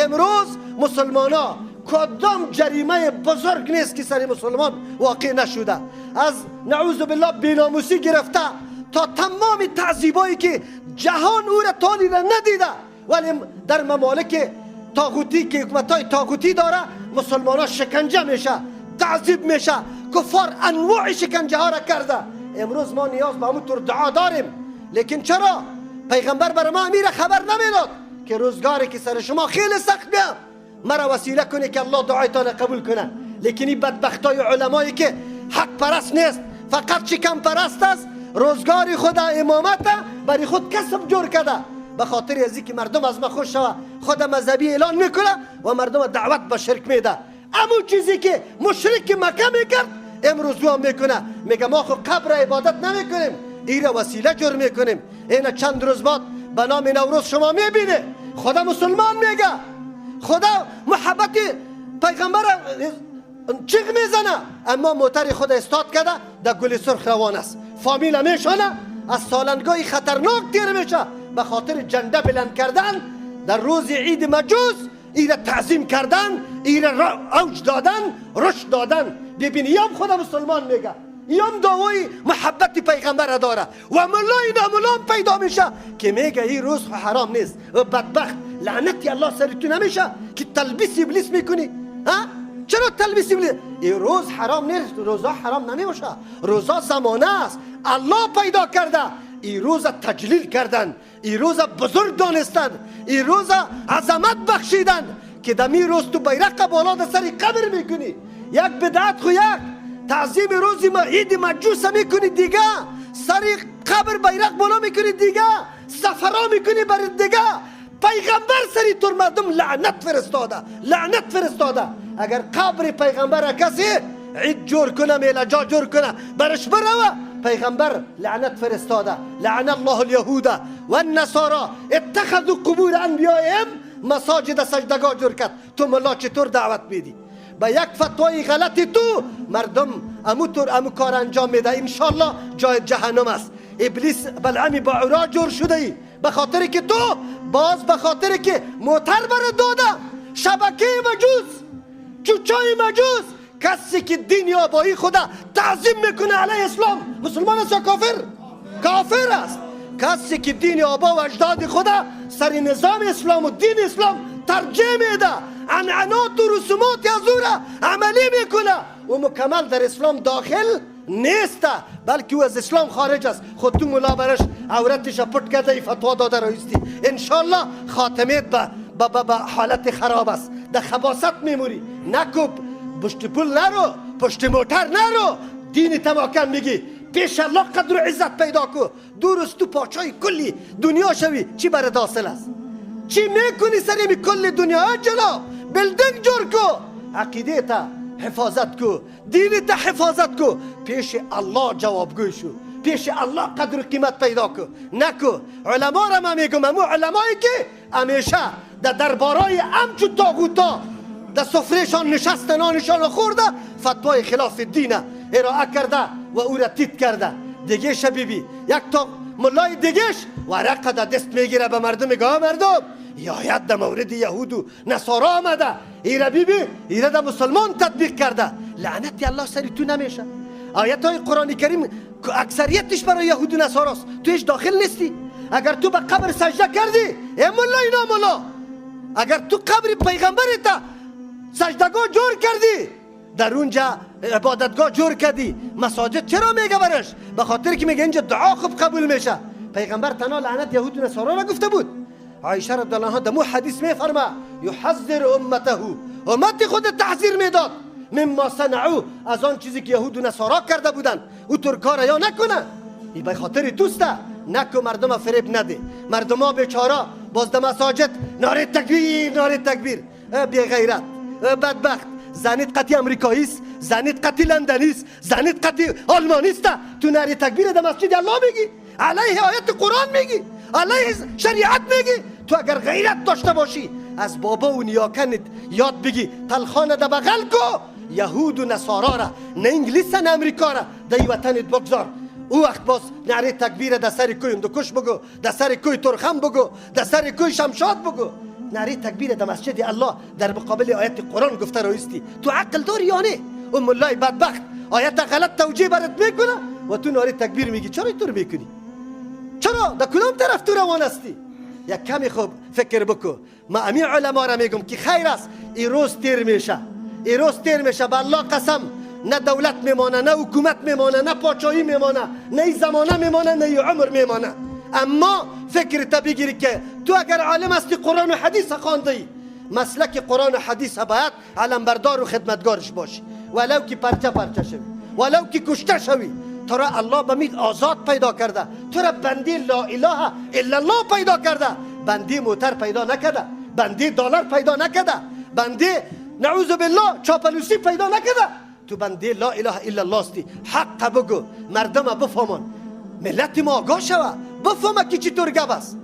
امروز مسلمان ها کدام جریمه بزرگ نیست که سر مسلمان واقع نشده، از نعوذ بالله بیناموسی گرفته تا تمام تعذیبایی که جهان او را تالی را ندیده، ولی در ممالک طاغوتی که حکومت‌های طاغوتی داره مسلمان ها شکنجه میشه، تعذیب میشه. کفار انواع شکنجه ها را کرده. امروز ما نیاز به همون طور دعا داریم، لیکن چرا پیغمبر بر ما امیر خبر نمیداد که روزگاری که سر شما خیلی سخت بیاد مرا وسیله کنه که الله دعایتان قبول کنه. لیکن این بدبختای علمایی که حق پرست نیست، فقط شکم پرست است، روزگاری خود امامت برای خود کسب جور کرده، به خاطر ازی که مردم از ما خوش شوه خود مذهبی اعلان میکنه و مردم دعوت به شرک میده. اما چیزی که مشرک مکه میکرد امروز هم میکنه، میگه ما خود قبر عبادت نمیکنیم، ایره وسیله جور میکنیم. اینا چند روز بعد به نام نوروز شما میبینه خدا مسلمان میگه، خدا محبت پیغمبر چیغ میزنه، اما موتر خود استاد کرده در گل سرخ روان است. فامیل میشونه از سالنگاهی خطرناک تیر میشه به خاطر جنده بلند کردن در روز عید مجوز، ایره تعظیم کردن، ایره اوج دادن، رشد دادن. ببین یام خدا مسلمان میگه، یام دعوی محبت پیغمبر داره و ملای ناملام پیدا میشه که میگه این روز حرام نیست. و بدبخت لعنتی الله سر تو نمیشه که تلبیس ابلیس میکنی؟ ها؟ چرا تلبیس ابلیس؟ این روز حرام نیست، روزا حرام نمیشه، روزا زمانه است، الله پیدا کرده. این روز تجلیل کردن، این روز بزرگ دانستن، این روز عظمت بخشیدن که دمی روز تو بیرق بالا در سر قبر میکنی. یک بدعت خو یک تعظیم روز عید مجوس میکنی دیگه، سر قبر بیرق بالا میکنی دیگه، سفرا میکنی بر دیگه. پیغمبر سری طور مردم لعنت فرستاده، لعنت فرستاده. اگر قبر پیغمبر کسی عید جور کنه، میلجا جور کنه، برش بروه، پیغمبر لعنت فرستاده. لعن الله اليهود و النصارى اتخذوا قبور انبیائهم مساجد سجدگاه جور کرد. تو ملا چطور دعوت میدی؟ با یک فتوای غلطی تو مردم امو کار انجام میده، انشالله جای جهنم است. ابلیس بلعمی با عرا جور شده ای به خاطر که تو باز به خاطر که موتر بر داده شبکه مجوز، چوچای مجوز. کسی که دین آبایی خدا تعظیم میکنه علیه اسلام مسلمان است یا کافر؟ کافر است. کسی که دین آبا و اجداد خدا سر نظام اسلام و دین اسلام ترجیح میده، عنعنات و رسومات از او را عملی میکنه و مکمل در اسلام داخل نیست، بلکه او از اسلام خارج است. خود تو ملا برش عورتش پټ کرده ای فتوا داده رایستی. انشالله خاتمیت به حالت خراب است، در خباست میموری. نکو پشت پول نرو، پشت موتر نرو، دین تماکن میگی پیش الله قدر و عزت پیدا کو، دور است تو پاچای کلی دنیا شوی. چی برات حاصل است؟ چی میکنی سری کل دنیا؟ جناب بلدنگ جور کو، عقیده تا حفاظت کو، دین تا حفاظت کو، پیش الله جوابگوی شو، پیش الله قدر و قیمت پیدا کو. نکو علما را من میگم، امو علمایی که همیشه در دربارای همچو طاغوتا در سفرهشان نشسته نانشان خورده فتوای خلاف دینه ارائه کرده و او را تیت کرده. دیگه شبیبی یک تا ملای دیگهش ورقه در دست میگیره به مردم میگه مردم این آیت در مورد یهود و نصارا آمده، ایره بیبی ایره در مسلمان تطبیق کرده. لعنتی الله سری تو نمیشه. آیت های قرآن کریم اکثریتش برای یهود و نصاراست، تو هیچ داخل نیستی. اگر تو به قبر سجده کردی ای ملا اینا ملا، اگر تو قبر پیغمبرت سجدگاه جور کردی، در اونجا عبادتگاه جور کردی، مساجد چرا میگه برش؟ به خاطر که میگه اینجا دعا خوب قبول میشه. پیغمبر تنها لعنت یهود و نصارا را گفته بود. عایشه رضی الله عنها دمو حدیث میفرما یحذر امته، امت خود تحذیر میداد مما صنعوا، از آن چیزی که یهود و نصارا کرده بودن او طور کار یا نکنه. این به خاطر توسته. نکو مردم فریب نده، مردم ها بیچاره باز در مساجد نعره تکبیر نعره تکبیر. بی غیرت بدبخت، زنیت قطعی امریکاییست، زنیت قطعی لندنیست، زنیت قطعی آلمانیست، تو نعره تکبیر در مسجد الله میگی، علیه آیت قرآن میگی، علیه شریعت میگی. تو اگر غیرت داشته باشی از بابا و نیاکنت یاد بگی تلخانه در بغل کو یهود و نصارا را، نه انگلیس نه امریکا را در وطنت بگذار. او وقت باز نعره تکبیر در سر کوی اندوکش بگو، در سر کوی ترخم بگو، در سر کوی شمشاد بگو. نعره تکبیر در مسجد الله در مقابل آیت قرآن گفته رایستی، تو عقل داری یا نه؟ ملای بدبخت آیت غلط توجیه برات میکنه و تو نعره تکبیر میگی. چرا اینطور میکنی؟ چرا؟ در کدام طرف تو روان هستی؟ یک کمی خوب فکر بکن. ما امی علما را میگم که خیر است این روز تیر میشه، این روز تیر میشه، به الله قسم نه دولت میمانه، نه حکومت میمانه، نه پاچایی میمانه، نه زمانه میمانه، نه عمر میمانه. اما فکرت بگیری که تو اگر عالم هستی قرآن و حدیث خواندی، مسلک قرآن و حدیث باید علمبردار و خدمتگارش باشی، ولو که پرچه شوی، ولو که کشته شوی. تو را الله بمید آزاد پیدا کرده، تو را بندی لا اله الا الله پیدا کرده، بندی موتر پیدا نکرده، بندی دلار پیدا نکرده، بندی نعوذ بالله چاپلوسی پیدا نکرده. تو بندی لا اله الا الله استی. حق بگو، مردم بفهمن، ملت ما آگاه شوه، بفهمه که چطور گپ است.